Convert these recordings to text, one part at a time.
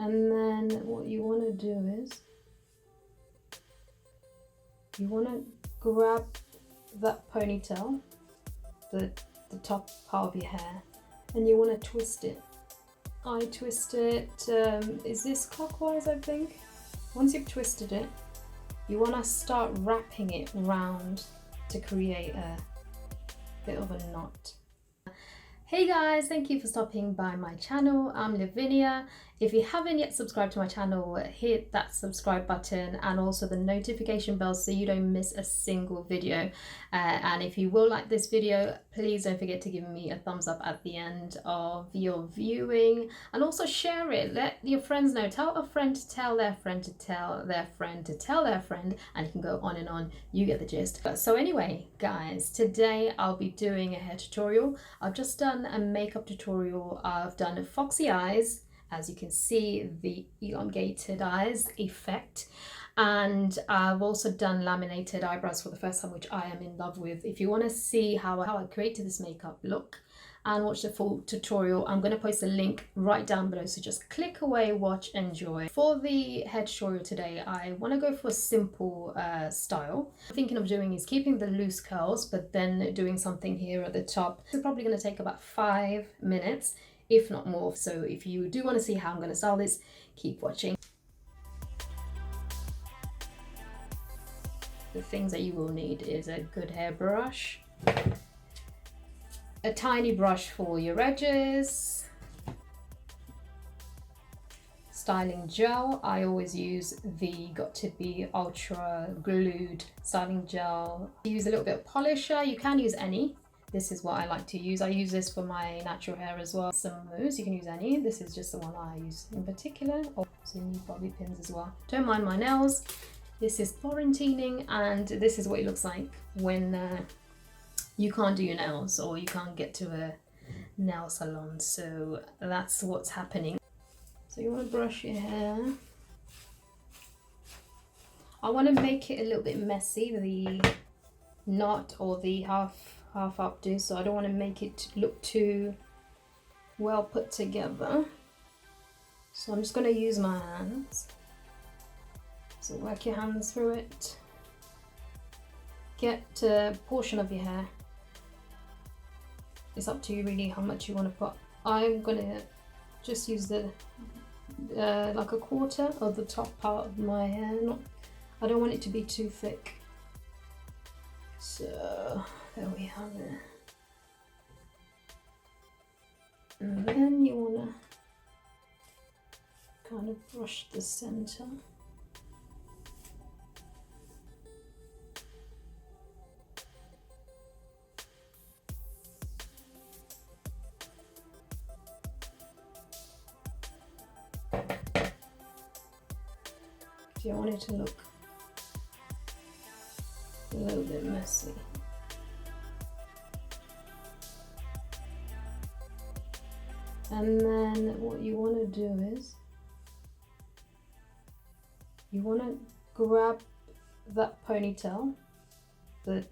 And then what you want to do is you want to grab that ponytail, the top part of your hair, and you want to twist it. I twist it, is this clockwise, I think? Once you've twisted it, you want to start wrapping it round to create a bit of a knot. Hey guys, thank you for stopping by my channel. I'm Laviniah. If you haven't yet subscribed to my channel, hit that subscribe button and also the notification bell so you don't miss a single video. And if you will like this video, please don't forget to give me a thumbs up at the end of your viewing, and also share it. Let your friends know. Tell a friend to tell their friend to tell their friend to tell their friend, and you can go on and on. You get the gist. So anyway, guys, today I'll be doing a hair tutorial. I've just done a makeup tutorial. I've done a FOXY eyes, as you can see, the elongated eyes effect, and I've also done laminated eyebrows for the first time, which I am in love with. If you want to see how I created this makeup look and watch the full tutorial, I'm going to post a link right down below, so just click away, watch, enjoy. For the hair tutorial today, I want to go for a simple style. What I'm thinking of doing is keeping the loose curls, but then doing something here at the top. It's probably going to take about 5 minutes, if not more. So if you do want to see how I'm going to style this, keep watching. The things that you will need is a good hairbrush, a tiny brush for your edges, styling gel. I always use the Got To Be Ultra Glued styling gel. Use a little bit of polisher. You can use any. This is what I like to use. I use this for my natural hair as well. Some mousse, you can use any. This is just the one I use in particular. Also you need bobby pins as well. Don't mind my nails. This is quarantining, and this is what it looks like when you can't do your nails or you can't get to a nail salon. So that's what's happening. So you want to brush your hair. I want to make it a little bit messy, the knot or the half updo, so I don't want to make it look too well put together. So I'm just going to use my hands. So work your hands through it. Get a portion of your hair. It's up to you really how much you want to put. I'm going to just use the like a quarter of the top part of my hair. I don't want it to be too thick. So there we have it. And then you want to kind of brush the center. Do you want it to look a little bit messy? And then what you want to do is you want to grab that ponytail, the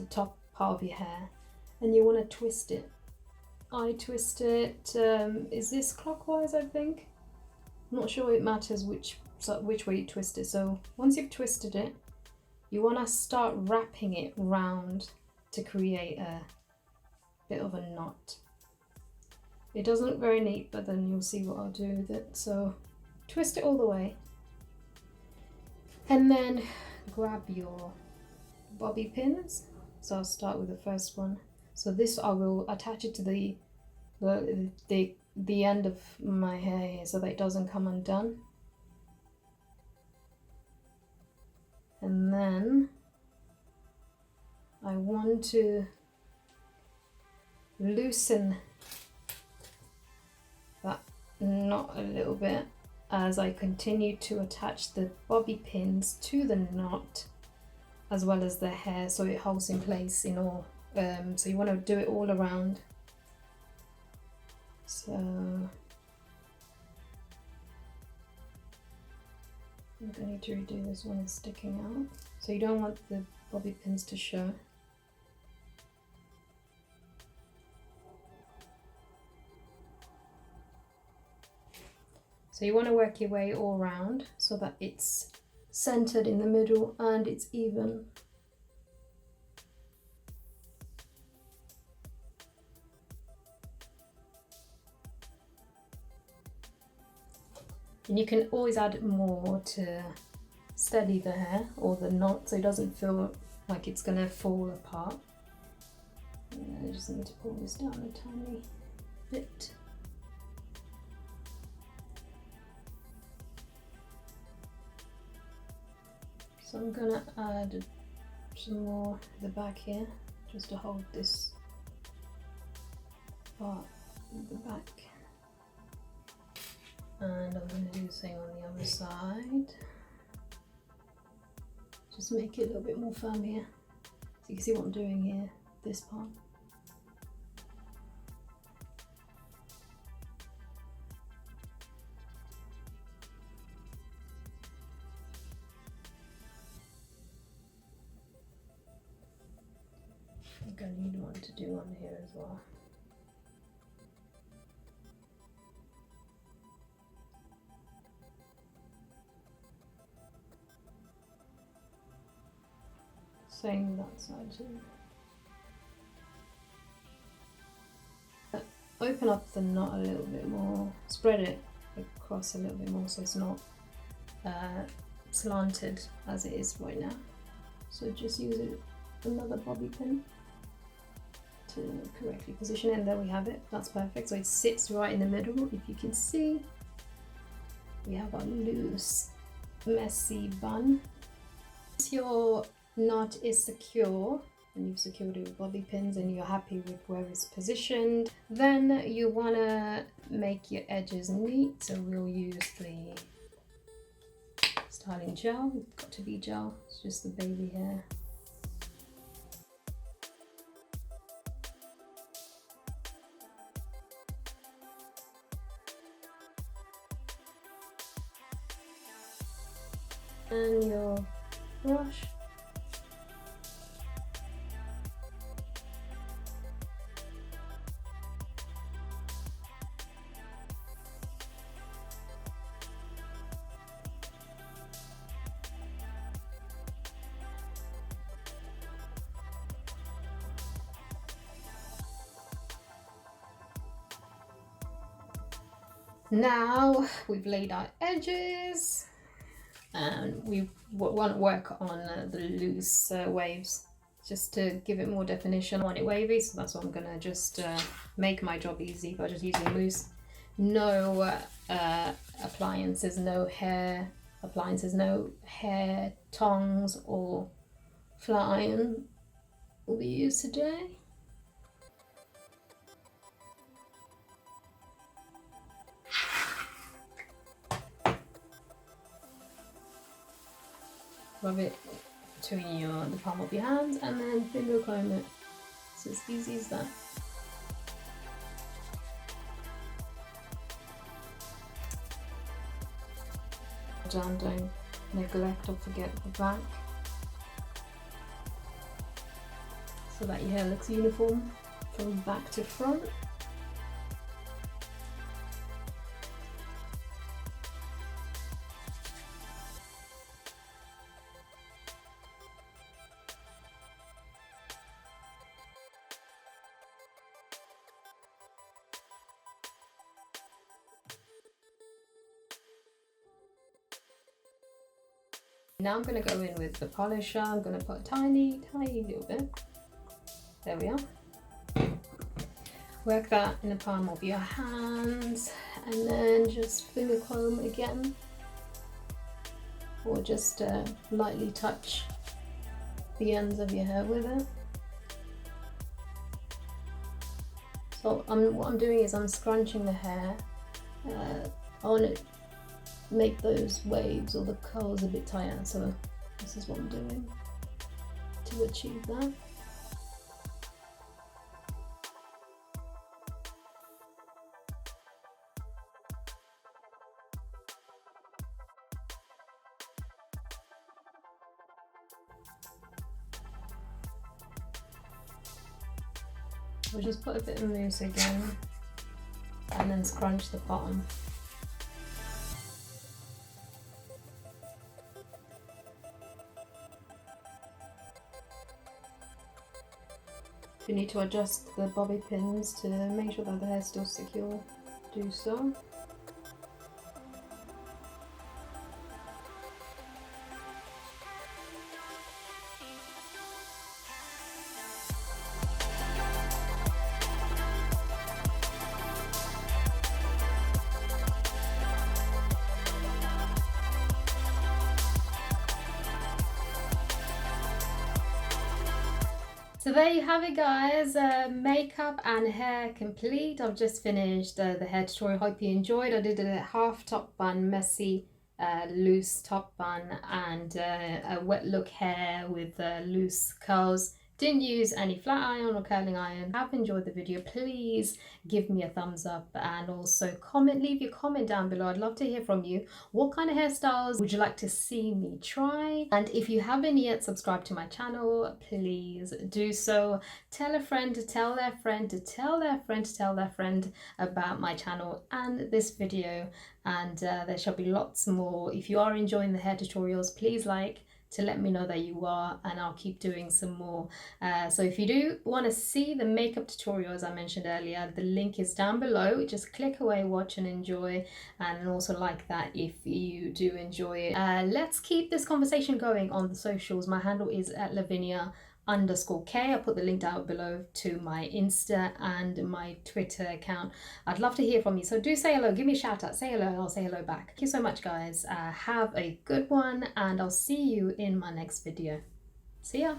top part of your hair, and you want to twist it. I twist it, is this clockwise, I think? I'm not sure it matters which way you twist it. So once you've twisted it, you want to start wrapping it round to create a bit of a knot. It doesn't look very neat, but then you'll see what I'll do with it. So twist it all the way, and then grab your bobby pins. So I'll start with the first one. So this, I will attach it to the end of my hair here so that it doesn't come undone. And then I want to loosen that knot a little bit as I continue to attach the bobby pins to the knot as well as the hair, so it holds in place in all. So you want to do it all around. So I'm going to redo this one, is sticking out. So you don't want the bobby pins to show. So you want to work your way all around so that it's centered in the middle and it's even. And you can always add more to steady the hair or the knot so it doesn't feel like it's going to fall apart. And I just need to pull this down a tiny bit. So I'm going to add some more at the back here just to hold this part at the back. And I'm going to do the same on the other side. Just make it a little bit more firm here. So you can see what I'm doing here, this part. I'm going to need one to do on here as well. Same that side too. Open up the knot a little bit more, spread it across a little bit more so it's not slanted as it is right now. So just use another bobby pin to correctly position it, and there we have it. That's perfect. So it sits right in the middle. If you can see, we have our loose, messy bun. Once your knot is secure and you've secured it with bobby pins and you're happy with where it's positioned, then you want to make your edges neat. So we'll use the styling gel. It's got to be gel, it's just the baby hair. And your brush. Now we've laid our edges and we want to work on the loose waves just to give it more definition. I want it wavy, so that's why I'm going to just make my job easy by just using mousse. No appliances, no hair appliances, no hair tongs or flat iron will be used today. Rub it between the palm of your hands and then finger comb it. It's as easy as that. Down, don't neglect or forget the back, so that your hair looks uniform from back to front. Now I'm going to go in with the polisher. I'm going to put a tiny little bit. There we are. Work that in the palm of your hands and then just finger comb again, or just lightly touch the ends of your hair with it. So what I'm doing is I'm scrunching the hair. I want to make those waves or the curls a bit tighter, so this is what I'm doing to achieve that. We'll just put a bit of mousse again and then scrunch the bottom. If you need to adjust the bobby pins to make sure that the hair is still secure, do so. So there you have it, guys. Makeup and hair complete. I've just finished the hair tutorial. Hope you enjoyed. I did a half top bun, messy, loose top bun, and a wet look hair with loose curls. Didn't use any flat iron or curling iron. Have enjoyed the video, please give me a thumbs up, and also leave your comment down below. I'd love to hear from you. What kind of hairstyles would you like to see me try? And if you haven't yet subscribed to my channel, please do so. Tell a friend to tell their friend to tell their friend to tell their friend about my channel and this video, and there shall be lots more. If you are enjoying the hair tutorials, please like to let me know that you are, and I'll keep doing some more. So if you do want to see the makeup tutorial, as I mentioned earlier, the link is down below. Just click away, watch and enjoy, and also like that if you do enjoy it. Let's keep this conversation going on the socials. My handle is at Laviniah _K. I'll put the link down below to my Insta and my Twitter account. I'd love to hear from you, so do say hello, give me a shout out, say hello, I'll say hello back. Thank you so much, guys. Have a good one, and I'll see you in my next video. See ya.